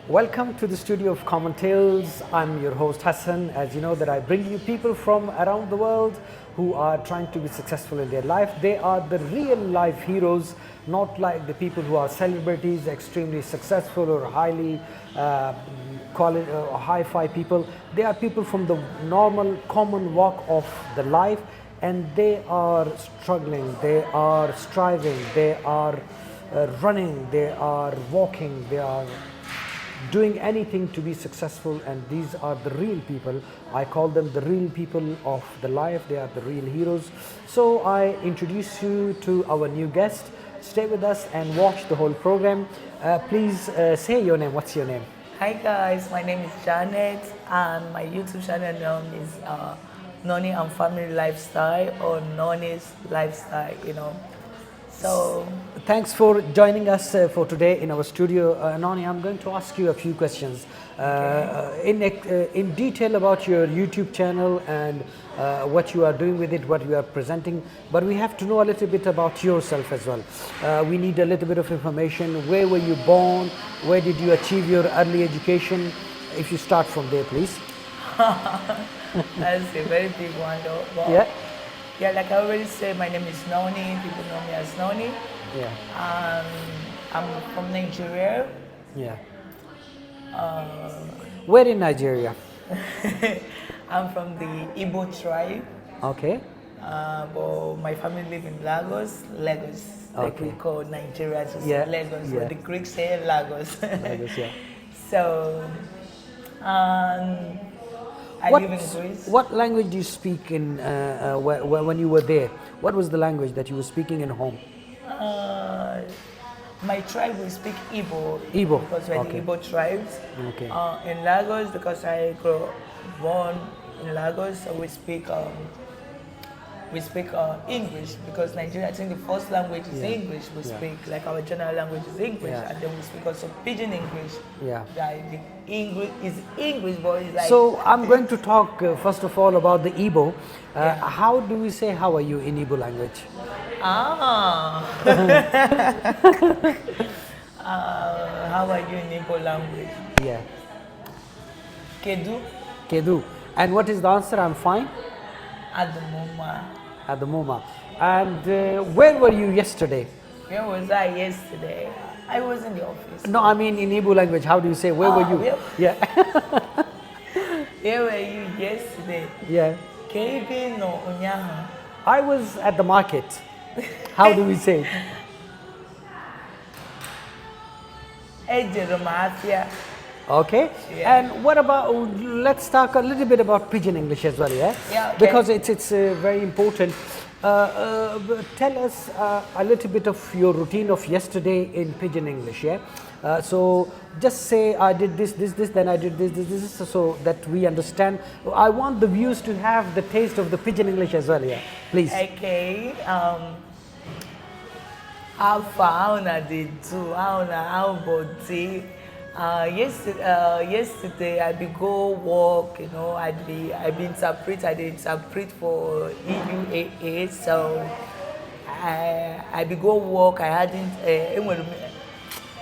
Welcome to the studio of Common Tales. I'm your host Hassan. As you know that I bring you people from around the world who are trying to be successful in their life. They are the real life heroes, not like the people who are celebrities, extremely successful or highly hi-fi people. They are people from the normal common walk of the life, and they are struggling, they are striving, they are running, they are walking, they are doing anything to be successful, and these are the real people. I call them the real people of the life. They are the real heroes. So I introduce you to our new guest. Stay with us and watch the whole program. Please say your name. What's your name? Hi guys, my name is Janet and my YouTube channel name is Noni and Family Lifestyle or Noni's Lifestyle, So, Thanks for joining us for today in our studio. Noni, I'm going to ask you a few questions in detail about your YouTube channel and what you are doing with it, what you are presenting. But we have to know a little bit about yourself as well. We need a little bit of information. Where were you born? Where did you achieve your early education? If you start from there, please. that's a very big one though. But yeah, like I already said, my name is Noni. People know me as Noni. Yeah. I'm from Nigeria. Yeah. Where in Nigeria? I'm from the Igbo tribe. Okay. But my family live in Lagos, like we call Nigeria to say Lagos, but the Greeks say Lagos. Lagos, yeah. So, I live in Greece. What language do you speak in when you were there? What was the language that you were speaking in home? My tribe will speak Igbo. Igbo. Because we're the Igbo tribes. Okay. In Lagos, because I born in Lagos, so we speak English, because Nigeria, I think the first language is English. We speak, like our general language is English, and then we speak also Pidgin English. Yeah. The English is English, but it's like. So I'm going to talk first of all about the Igbo. How do we say "how are you" in Igbo language? How are you in Igbo language? Yeah. Kedu. Kedu. And what is the answer? I'm fine. At the moment. At the moment. And where were you yesterday? Where was I yesterday? I was in the office. No, I mean in Igbo language. How do you say? Where were you? Yeah. Where were you yesterday? Yeah. Kevin no unyaha. I was at the market. How do we say? Okay. Yeah. And what about, let's talk a little bit about Pidgin English as well, yeah? Yeah, okay. Because it's very important. Tell us a little bit of your routine of yesterday in Pidgin English, yeah? So just say I did this, then I did this, so that we understand. I want the viewers to have the taste of the Pidgin English as well, yeah? Please. Okay. How far I did do? How body? Yesterday I be go work, I be interpret. I did interpret for EUAA, so I be go work. I hadn't.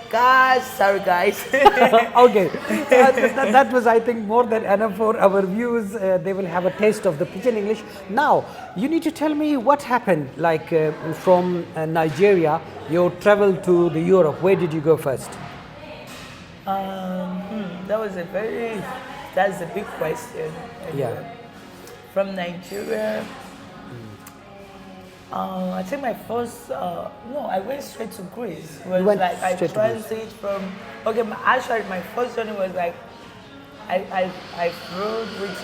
Guys, sorry guys. Okay, that was, I think, more than enough for our viewers. They will have a taste of the Pidgin English. Now, you need to tell me what happened. Like from Nigeria, you traveled to the Europe. Where did you go first? That's a big question. Yeah. From Nigeria, I think my first, I went straight to Greece. It was like I transit from, actually my first journey was like, I flew with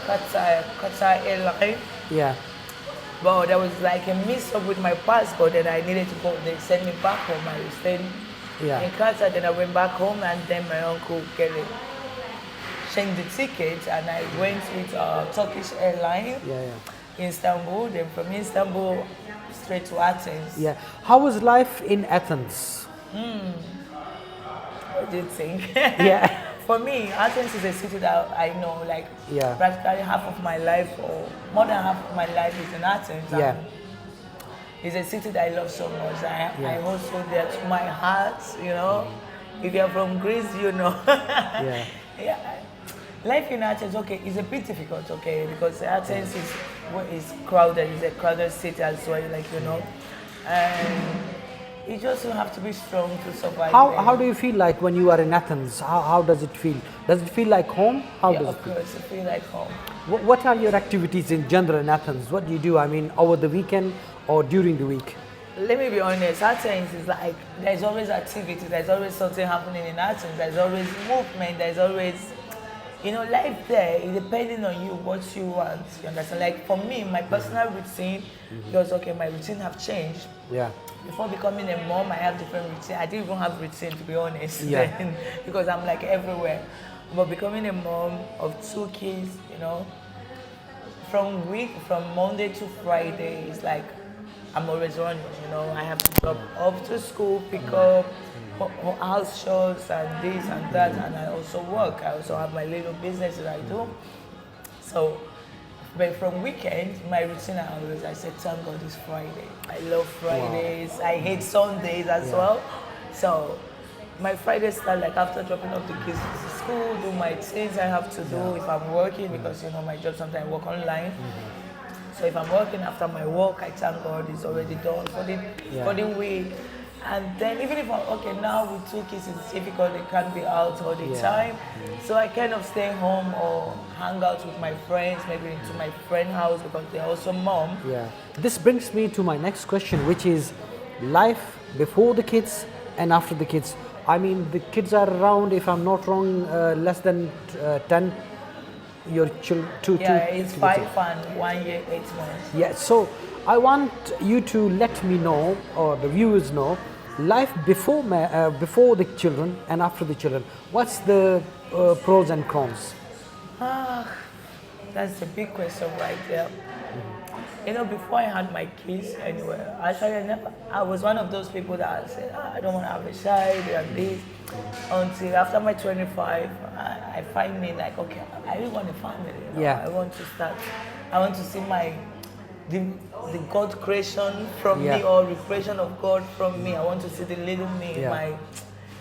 Qatar airline. Yeah. But there was like a mix up with my passport, and I needed to go. They sent me back home. I was staying in Qatar, then I went back home, and then my uncle changed the ticket, and I went with Turkish airline. Istanbul, then from Istanbul straight to Athens. Yeah. How was life in Athens? What do you think? Yeah. For me, Athens is a city that I know, practically half of my life, or more than half of my life, is in Athens. Yeah. It's a city that I love so much. I hold so dear to my heart, If you're from Greece, you know. Yeah. Yeah. Life in Athens, okay, is a bit difficult, okay, because Athens is crowded, it's a crowded city as well, like, you know. And you just have to be strong to survive How there. do you feel like when you are in Athens? How does it feel? Does it feel like home? How Yeah, does it of feel? course, I feel like home. What are your activities in general in Athens? What do you do? I mean, over the weekend or during the week? Let me be honest, Athens is like, there's always activity, there's always something happening in Athens, there's always movement, there's always, you know, life there is depending on you, what you want, you understand? Like for me, my personal routine, because okay, my routine have changed. Yeah. Before becoming a mom, I have different routine. I didn't even have routine, to be honest, Yeah. then, because I'm like everywhere. But becoming a mom of 2 kids, you know, from Monday to Friday, it's like I'm always running, you know. I have to drop off to school, pick up house chores and this and that, and I also work. I also have my little business that I do. So, but from weekends, my routine I say, thank God it's Friday. I love Fridays. Wow. I hate Sundays as well. So, my Fridays start like after dropping off the kids to school, do my things I have to do if I'm working, because you know my job sometimes I work online. So if I'm working after my work, I thank God it's already done for the week. And then even if I'm okay now with 2 kids, it's difficult. They can't be out all the time. So I kind of stay home or hang out with my friends, maybe into my friend's house because they're also mom. Yeah. This brings me to my next question, which is life before the kids and after the kids. I mean, the kids are around, if I'm not wrong, less than 10. Your children, it's 5 and 1 year, 8 months. Yeah, so I want you to let me know, or the viewers know, life before before the children and after the children. What's the pros and cons? That's a big question right there. You know, before I had my kids, anyway, actually I was one of those people that said, I don't want to have a child and this. Until after my 25, I find me like, okay, I really want a family. You know? Yeah. I want to see the God creation from me, or recreation of God from me. I want to see the little me, my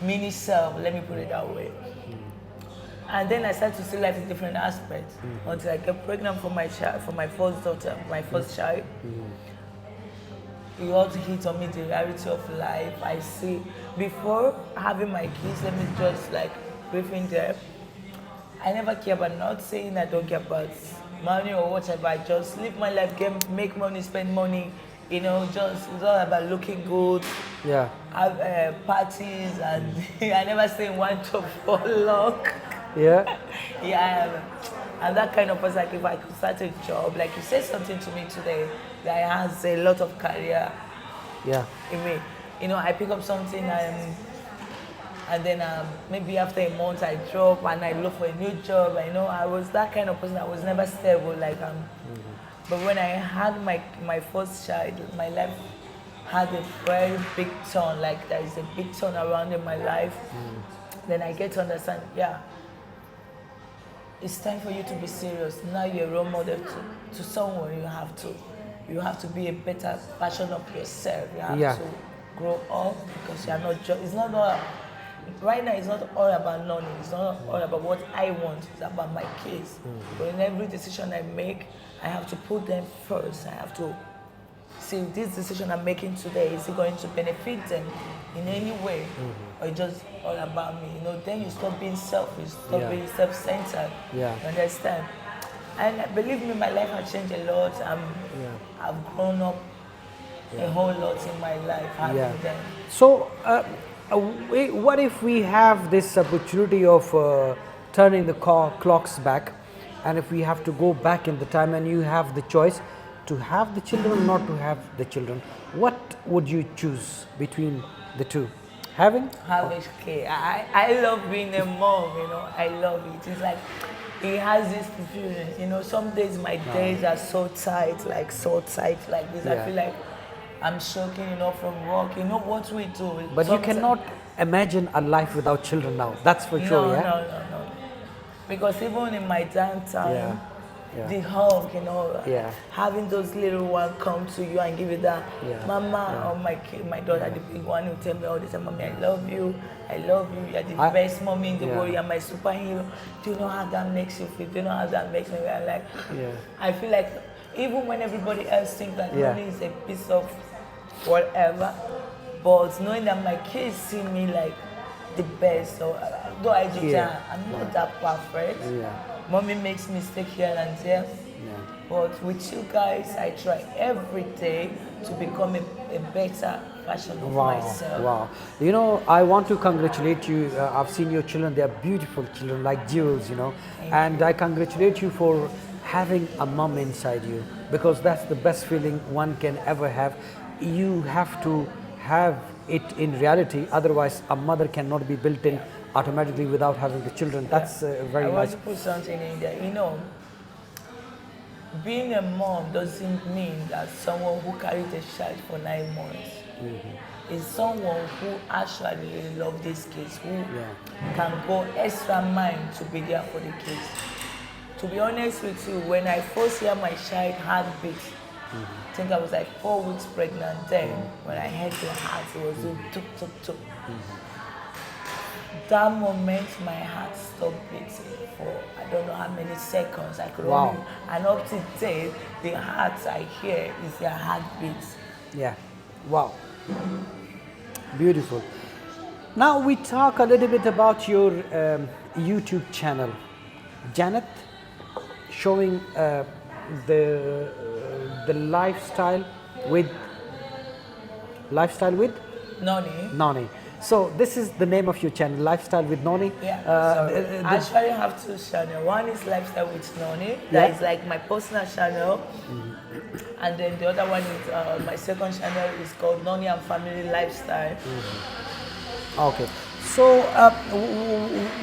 mini self, let me put it that way. And then I started to see life in different aspects until I get pregnant for my child, for my first daughter, my first child. It all hit on me the reality of life. I see before having my kids, let me just like brief in there. I never care about, not saying I don't care about money or whatever. I just live my life, make money, spend money. You know, just it's all about looking good. Yeah. Have parties, and I never stay in one job for long. Yeah. Yeah, I'm that kind of person. Like if I could start a job, like you said something to me today that has a lot of career. Yeah. In me, you know, I pick up something and then maybe after a month I drop and I look for a new job. I know I was that kind of person. I was never stable. Like but when I had my first child, my life had a very big turn. Like there is a big turn around in my life. Then I get to understand. Yeah. It's time for you to be serious. Now you're a role model to someone. You have to be a better version of yourself. You have to grow up, because you are not just, it's not all, right now it's not all about learning. It's not all about what I want. It's about my kids. But in every decision I make, I have to put them first. I have to see this decision I'm making today, is it going to benefit them in any way, or just all about me? You know, then you stop being selfish, stop being self-centered. Yeah. You understand? And believe me, my life has changed a lot. I've grown up a whole lot in my life. Them. So, what if we have this opportunity of turning the clocks back, and if we have to go back in the time and you have the choice to have the children or not to have the children, what would you choose between the two? Having kids. I love being a mom, you know. I love it. It's like it has this feeling, you know. Some days my days are so tight like this. I feel like I'm choking, you know, from work. You know what we do. But you cannot imagine a life without children now. That's for sure. No. Because even in my downtime, the hug, you know, Yeah. having those little ones come to you and give you that, mama, or my daughter, the big one, will tell me all the time, mommy, I love you, you're the best mommy in the world, you're my superhero. Do you know how that makes you feel? Do you know how that makes me feel? Like, I feel like even when everybody else thinks that money is a piece of whatever, but knowing that my kids see me like the best, so though I do I'm not that perfect. Mommy makes mistakes here and there, but with you guys, I try every day to become a better version of myself. Wow. You know, I want to congratulate you. I've seen your children. They are beautiful children, like jewels, you know. And I congratulate you for having a mom inside you, because that's the best feeling one can ever have. You have to have it in reality, otherwise a mother cannot be built in automatically without having the children. That's very nice. I want to put something in there. You know, being a mom doesn't mean that someone who carried a child for 9 months is someone who actually loves these kids, who can go extra mile to be there for the kids. To be honest with you, when I first hear my child heartbeat, I think I was like 4 weeks pregnant then. When I heard the heart, it was doing tuk tuk tuk. That moment, my heart stopped beating for I don't know how many seconds. I could only, and up to date, the heart I hear is their heartbeat. Yeah, wow, beautiful. Now we talk a little bit about your YouTube channel, Janet, showing the lifestyle with Noni. So this is the name of your channel, Lifestyle with Noni. I actually have 2 channels. One is Lifestyle with Noni. That is like my personal channel. And then the other one is my second channel is called Noni and Family Lifestyle. Okay. So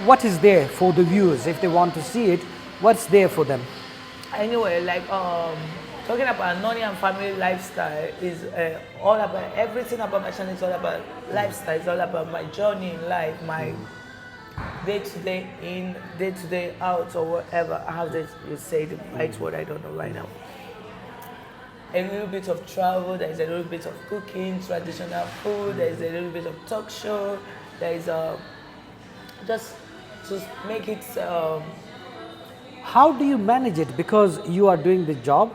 what is there for the viewers if they want to see it? What's there for them? Anyway, like talking about Noni and Family Lifestyle is all about everything about my channel. Is all about lifestyle. It's all about my journey in life, my day-to-day in, day-to-day out, or whatever. How you say the right word? I don't know right now. A little bit of travel. There's a little bit of cooking, traditional food. There's a little bit of talk show. There's just to make it. How do you manage it? Because you are doing the job,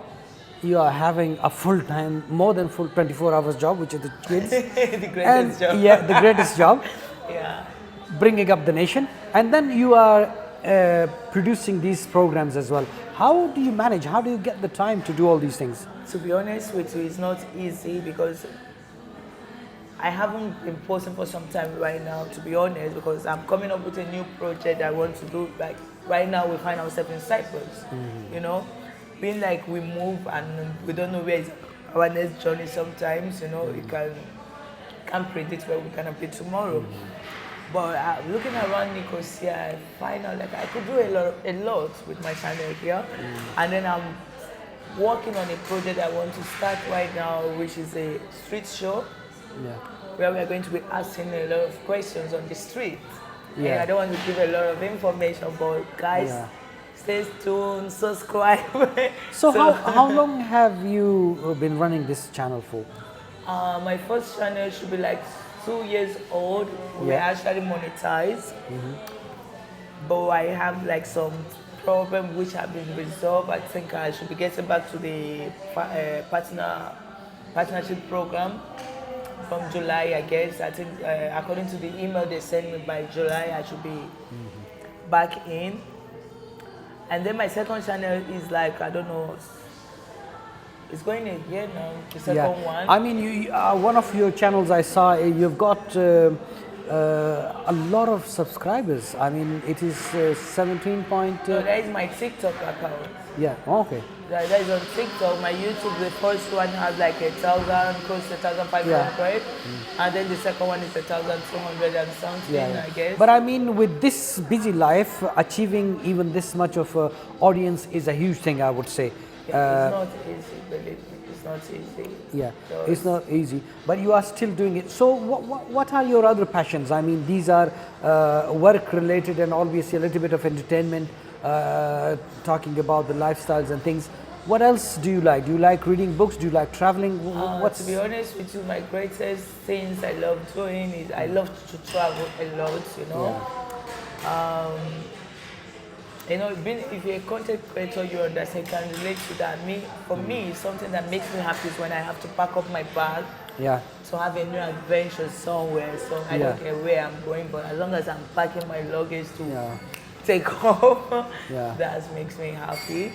you are having a full-time, more than full 24 hours job, which is the kids. The greatest job. Yeah, the greatest job. Yeah. Bringing up the nation. And then you are producing these programs as well. How do you manage? How do you get the time to do all these things? To be honest with you, it's not easy because I haven't been posting for some time right now, to be honest, because I'm coming up with a new project I want to do. Like right now, we find ourselves in Cyprus, you know, being like we move and we don't know where is our next journey. Sometimes, you know, you can't predict where we're gonna be tomorrow. But looking around Nicosia, I find out like I could do a lot with my channel here, and then I'm working on a project I want to start right now, which is a street show. Where we are going to be asking a lot of questions on the street. And I don't want to give a lot of information, but guys, stay tuned, subscribe. So how long have you been running this channel for? My first channel should be like 2 years old. We actually monetized, but I have like some problem which have been resolved. I think I should be getting back to the partnership program. From July, I guess. I think according to the email they sent me, by July I should be back in. And then my second channel is like, I don't know, it's going a year now, the second one. I mean, you, one of your channels I saw, you've got a lot of subscribers. I mean, it is 17 point... No, that is my TikTok account. Yeah, okay. That is on TikTok. My YouTube, the first one has like 1,000, close to 1,500. And then the second one is 1,200 and something, I guess. But I mean, with this busy life, achieving even this much of an audience is a huge thing, I would say. It's not easy, believe me. It's not easy. Yeah, it's not easy, but you are still doing it. So what are your other passions? I mean, these are work related and obviously a little bit of entertainment. talking about the lifestyles and things. What else do you like? Do you like reading books? Do you like traveling? To be honest with you, my greatest things I love doing is I love to travel a lot, you know. You know, if you're a content creator, you understand, can relate to that. For me, something that makes me happy is when I have to pack up my bag to have a new adventure somewhere. So I don't care where I'm going, but as long as I'm packing my luggage to take off, that makes me happy.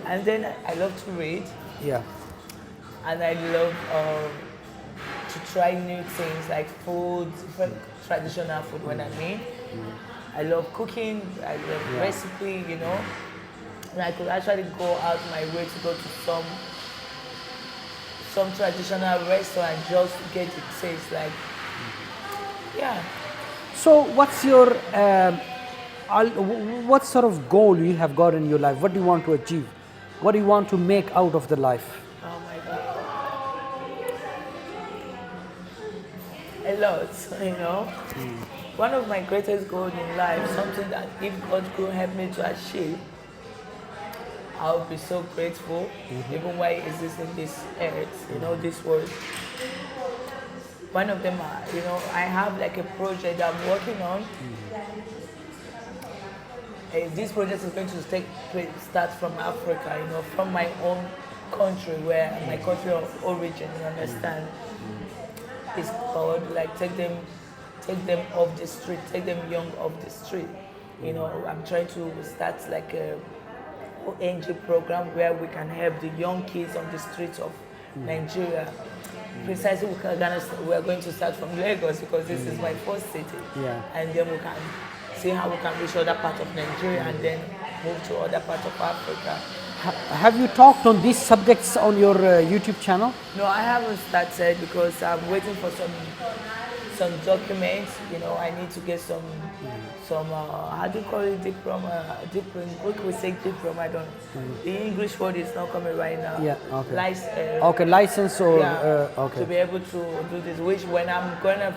And then I love to read. And I love to try new things like food, different traditional food when I mean. I love cooking, I love recipe, you know. And I could actually go out my way to go to some traditional restaurant just to get the taste, like, So what's your, what sort of goal you have got in your life? What do you want to achieve? What do you want to make out of the life? Oh my God. A lot, you know. One of my greatest goals in life, something that if God could help me to achieve, I would be so grateful, even while I exist in this earth, you know, this world. One of them, you know, I have like a project that I'm working on. This project is going to start from Africa, you know, from my own country, my country of origin, you understand? It's called like take them off the street, take them young off the street. You know, I'm trying to start like a ONG program where we can help the young kids on the streets of Nigeria. Precisely, we are going to start from Lagos because this is my first city. And then we can see how we can reach other parts of Nigeria and then move to other parts of Africa. Have you talked on these subjects on your YouTube channel? No, I haven't started because I'm waiting for some documents. You know, I need to get some how do you call it, diploma? What we say diploma? I don't. The English word is not coming right now. License or to be able to do this. Which when I'm gonna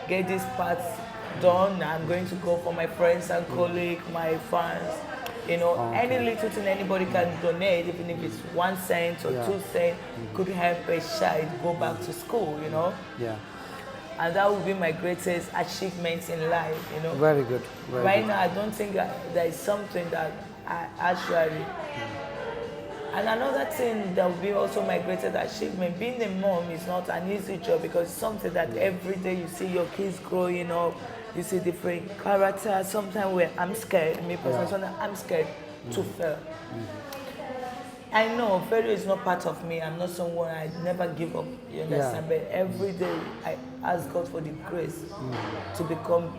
get these parts done, I'm going to go for my friends and colleagues, my fans. You know, any little thing anybody can donate, even if it's 1 cent or 2 cents, could help a child go back to school, you know? And that would be my greatest achievement in life, you know? Very good. Right now, I don't think there is something that I actually... And another thing that would be also my greatest achievement, being a mom is not an easy job because it's something that every day you see your kids growing up, you see different characters. Sometimes where I'm scared, me personally, sometimes I'm scared to fail. I know failure is not part of me. I'm not someone, I never give up, you understand? But every day I ask God for the grace to become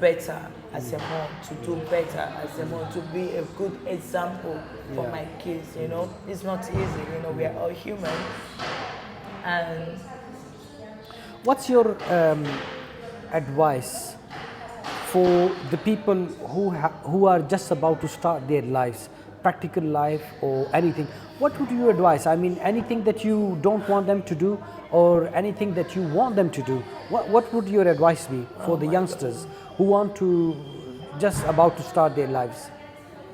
better as a mom, to do better as a mom, to be a good example for my kids, you know? It's not easy, you know, we are all human. And what's your advice for the people who are just about to start their lives, practical life or anything? What would you advise? I mean, anything that you don't want them to do or anything that you want them to do? What would your advice be for the youngsters who want to just about to start their lives?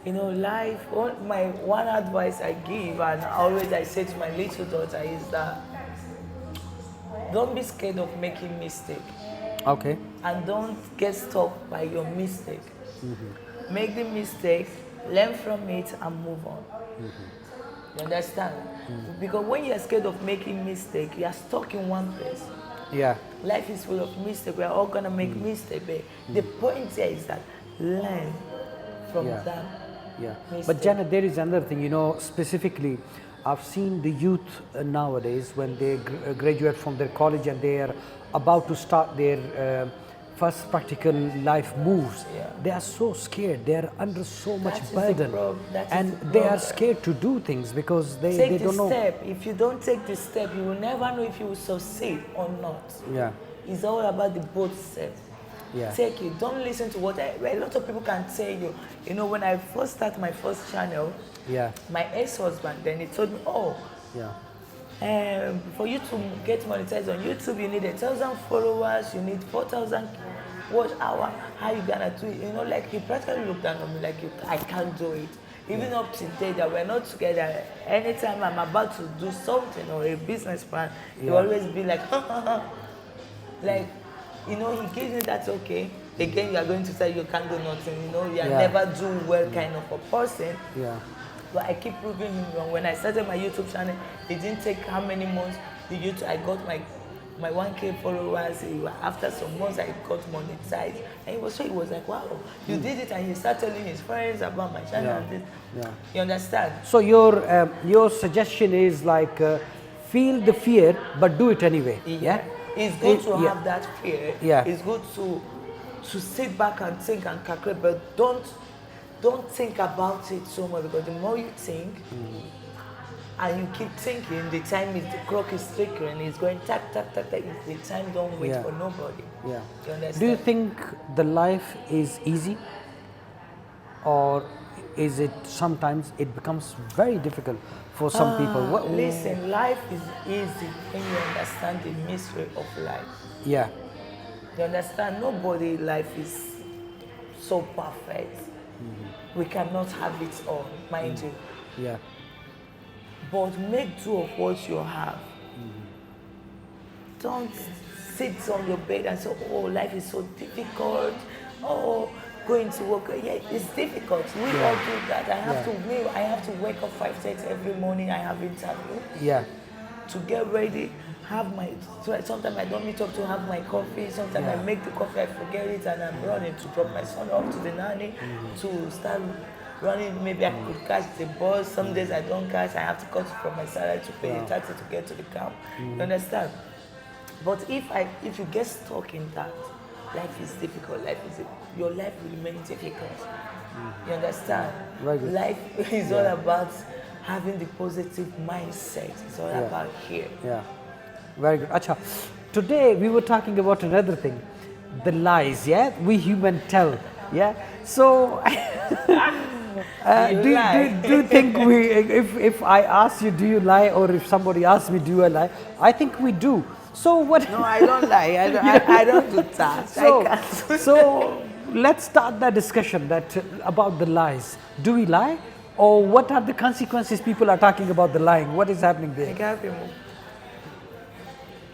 You know, life, my one advice I give and always I say to my little daughter is that don't be scared of making mistakes. Okay. And don't get stuck by your mistake. Make the mistake, learn from it, and move on. You understand? Because when you're scared of making mistake, you are stuck in one place. Life is full of mistakes. We are all gonna make mistakes. But the point here is that learn from that. But Janet, there is another thing. You know, specifically, I've seen the youth nowadays when they graduate from their college and they are about to start their first practical life moves. They are so scared. They are under so much burden, and they are scared to do things because they don't know. Take the step. If you don't take the step, you will never know if you will succeed or not. It's all about the both steps. Take it. Don't listen to what a lot of people can tell you. You know, when I first started my first channel, my ex-husband, then he told me, for you to get monetized on YouTube, you need 1,000 followers, you need 4,000 watch hour, how you gonna do it? You know, like he practically looked down on me like I can't do it. Even up to date that we're not together, anytime I'm about to do something or a business plan, he always be like, like, you know, he gives me that okay. Again, you are going to say you can't do nothing, you know, you are never do well kind of a person. Yeah. But I keep proving him wrong. When I started my YouTube channel, it didn't take how many months. I got my 1K followers. After some months, I got monetized. And he was like, wow, you did it. And he started telling his friends about my channel and this. Yeah. You understand? So your suggestion is like feel the fear, but do it anyway. Yeah. It's good to have that fear. Yeah. It's good to sit back and think and calculate, but don't think about it so much, because the more you think and you keep thinking, the clock is ticking, it's going tack, tack, tack, tack. The time don't wait for nobody. Yeah. You understand? Do you think the life is easy, or is it sometimes it becomes very difficult for some people? Listen, life is easy when you understand the mystery of life. Yeah. You understand? Nobody life is so perfect. We cannot have it all, mind you. Yeah. But make do of what you have. Don't sit on your bed and say, oh, life is so difficult. Oh, going to work. Yeah, it's difficult. We all do that. I have to wake up 5:30 every morning. I have interview. Yeah. To get ready, sometimes I don't meet up to have my coffee. Sometimes I make the coffee, I forget it, and I'm running to drop my son off to the nanny, to start running. Maybe I could catch the bus. Some days I don't catch. I have to cut from my salary to pay the taxi to get to the camp. You understand? But if you get stuck in that, life is difficult. Your life will remain difficult. You understand? Very good. Life is all about having the positive mindset. It's all about here. Yeah. Very good. Acha, today we were talking about another thing, the lies. Yeah, we human tell. Yeah. So, do you think if I ask you, do you lie, or if somebody asks me, do I lie? I think we do. So what? No, I don't lie. I don't do that. So let's start that discussion about the lies. Do we lie, or what are the consequences people are talking about the lying? What is happening there?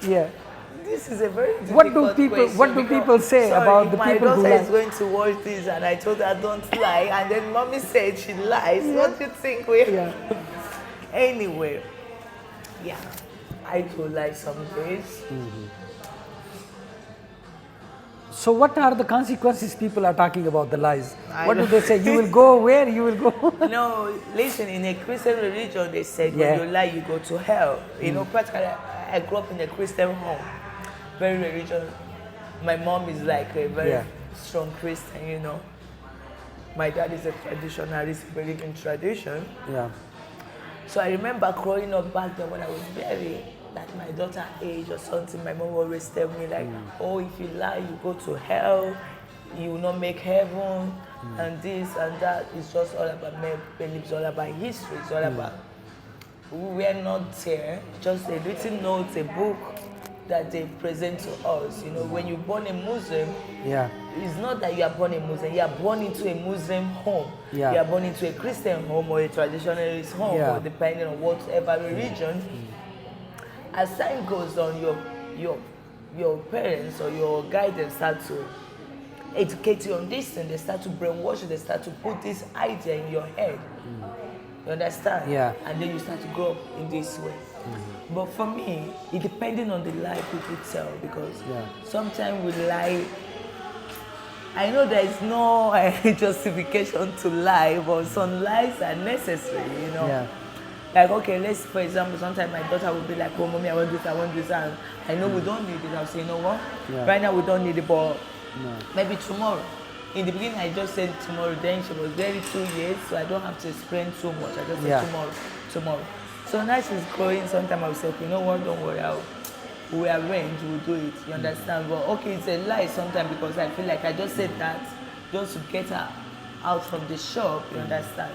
Yeah. This is a very difficult question. What do people say about the people who lie? My daughter is going to watch this, and I told her don't lie, and then mommy said she lies. What do you think Anyway, I do lie some days. So what are the consequences people are talking about the lies? What do they say? You will go where? You will go? No, listen, in a Christian religion, they said when you lie, you go to hell. You know, practically, I grew up in a Christian home, very religious. My mom is like a very strong Christian, you know. My dad is a traditionalist, believe in tradition. Yeah. So I remember growing up back then when I was very, like my daughter age or something, my mom always tell me like, oh, if you lie, you go to hell, you will not make heaven, and this and that. It's just all about belief, it's all about history, it's all about, we are not there, just a written note, a book that they present to us. You know, when you're born a Muslim, it's not that you are born a Muslim, you are born into a Muslim home. You are born into a Christian home or a traditionalist home, or depending on whatever religion. As time goes on, your parents or your guidance start to educate you on this thing. They start to brainwash you. They start to put this idea in your head. You understand? Yeah. And then you start to grow up in this way. But for me, it depending on the lie people tell, because sometimes we lie. I know there is no justification to lie, but some lies are necessary, you know. Yeah. Like, okay, for example, sometimes my daughter will be like, oh, mommy, I want this, and I know we don't need it. I'll say, you know what? Right now we don't need it, but maybe tomorrow. In the beginning, I just said tomorrow, then she was very 2 years, so I don't have to explain too much. I just said tomorrow. So now she's growing, sometimes I'll say, you know what, don't worry, we'll arrange, we'll do it, you understand? But okay, it's a lie sometimes, because I feel like I just said that just to get her out from the shop, you understand?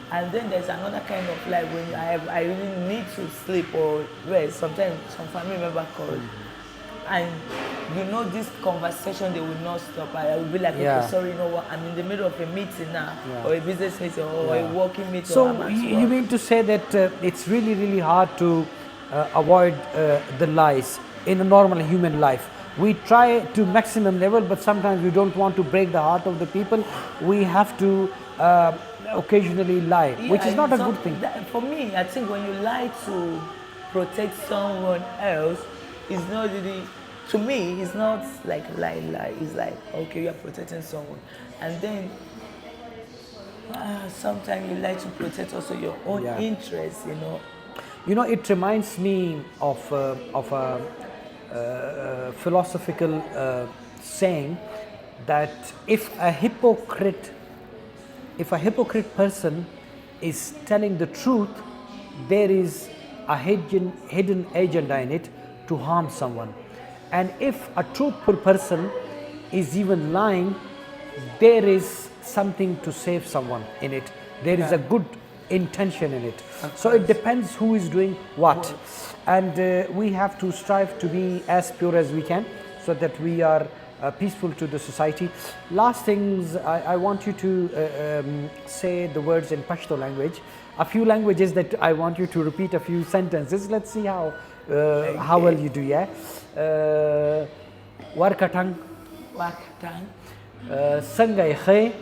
And then there's another kind of lie when I really need to sleep or rest. Sometimes some family member called, and you know this conversation they will not stop. I will be like, Yeah. okay, sorry, you know what? I'm in the middle of a meeting now, or a business meeting, or a working meeting. So you mean to say that it's really, really hard to avoid the lies in a normal human life? We try to maximum level, but sometimes we don't want to break the heart of the people. We have to occasionally lie, which is not a good thing. For me, I think when you lie to protect someone else, it's not really, to me, it's not like lie. It's like, okay, you are protecting someone. And then sometimes you lie to protect also your own interests, you know. You know, it reminds me of a philosophical saying that if a hypocrite person is telling the truth, there is a hidden agenda in it to harm someone. And if a truthful person is even lying, there is something to save someone in it. There is a good intention in it. So it depends who is doing what. And we have to strive to be as pure as we can so that we are peaceful to the society. Last things, I want you to say the words in Pashto language. A few languages that I want you to repeat a few sentences. Let's see how well you do, yeah? Warkatang. Wakatang. Sangay khay.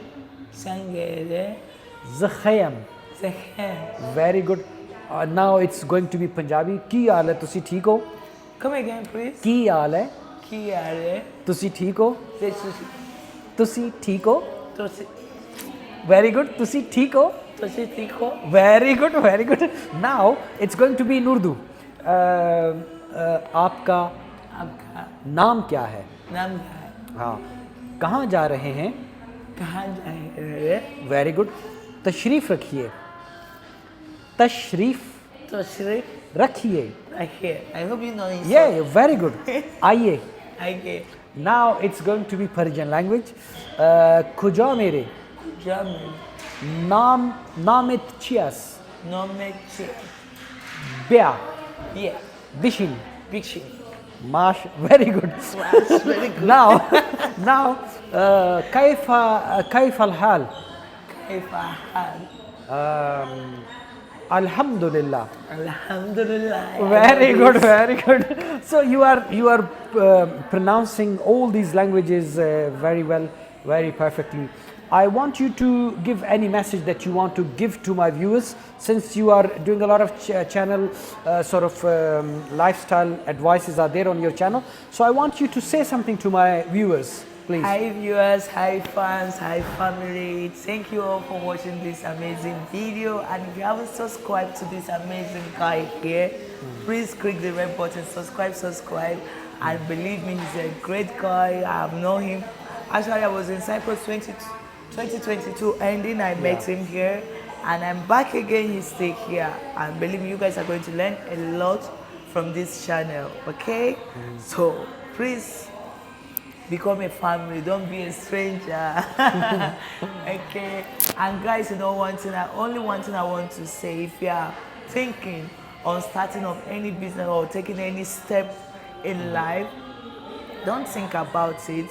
Sangere. Zakhayam. Zekhem. Very good. Now it's going to be Punjabi. Ki haal hai, tusi theek ho? Come again, please. Ki haal hai, Ki are. tusi theek ho? Tusi. Tusi theek ho? Tusi. Very good. Tusi theek ho? Tusi tikho. Very good, very good. Now it's going to be in Urdu. आपका आपका नाम क्या है? नाम क्या है? हाँ. कहाँ जा रहे हैं? कहाँ जाएंगे? Very good. तशरीफ रखिए. तशरीफ तो श्री रखिए. रखिए. I hope you know it. Yeah, very good. आइए. आइए. Now it's going to be Persian language. खुजा मेरे. Jam. Namit chias. No make shit. Bia. Yeah. Bishin. Big shit. Mash. Very good. That's very good. Now, كيف الحال? كيف حال? Alhamdulillah. Alhamdulillah. Very good, very good. So you are pronouncing all these languages very well, very perfectly. I want you to give any message that you want to give to my viewers, since you are doing a lot of channel lifestyle advices are there on your channel. So I want you to say something to my viewers, please. Hi viewers, hi fans, hi family. Thank you all for watching this amazing video. And if you haven't subscribed to this amazing guy here, please click the red button, subscribe. And believe me, he's a great guy. I have known him. Actually, I was in Cyprus 2022 ending. I met him here, and I'm back again. He's still here. And believe me, you guys are going to learn a lot from this channel, okay? So please become a family, don't be a stranger. Okay? And guys, you know one thing I want to say, if you are thinking on starting up any business or taking any step in life, don't think about it.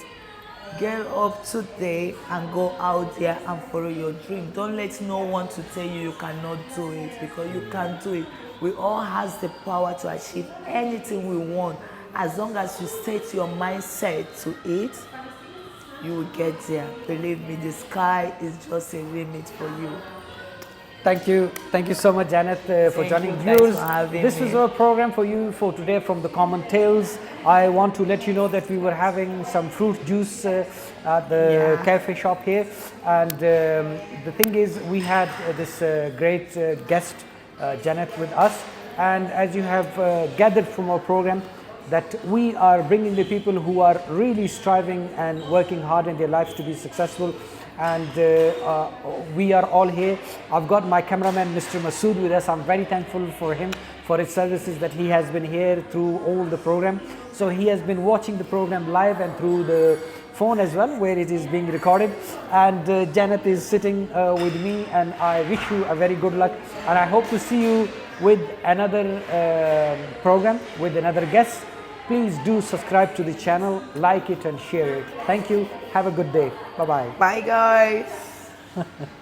Get up today and go out there and follow your dream. Don't let no one to tell you cannot do it, because you can do it. We all has the power to achieve anything we want. As long as you set your mindset to it, you will get there. Believe me, the sky is just a limit for you. Thank you so much, Janet, for joining. Viewers, this was our program for you for today from the Common Tales. I want to let you know that we were having some fruit juice at the cafe shop here, and the thing is, we had this great guest, Janet, with us, and as you have gathered from our program, that we are bringing the people who are really striving and working hard in their lives to be successful. And we are all here. I've got my cameraman, Mr. Masood, with us. I'm very thankful for him, for his services, that he has been here through all the program. So he has been watching the program live and through the phone as well, where it is being recorded. And Janet is sitting with me, and I wish you a very good luck. And I hope to see you with another program, with another guest. Please do subscribe to the channel, like it and share it. Thank you. Have a good day. Bye-bye. Bye, guys.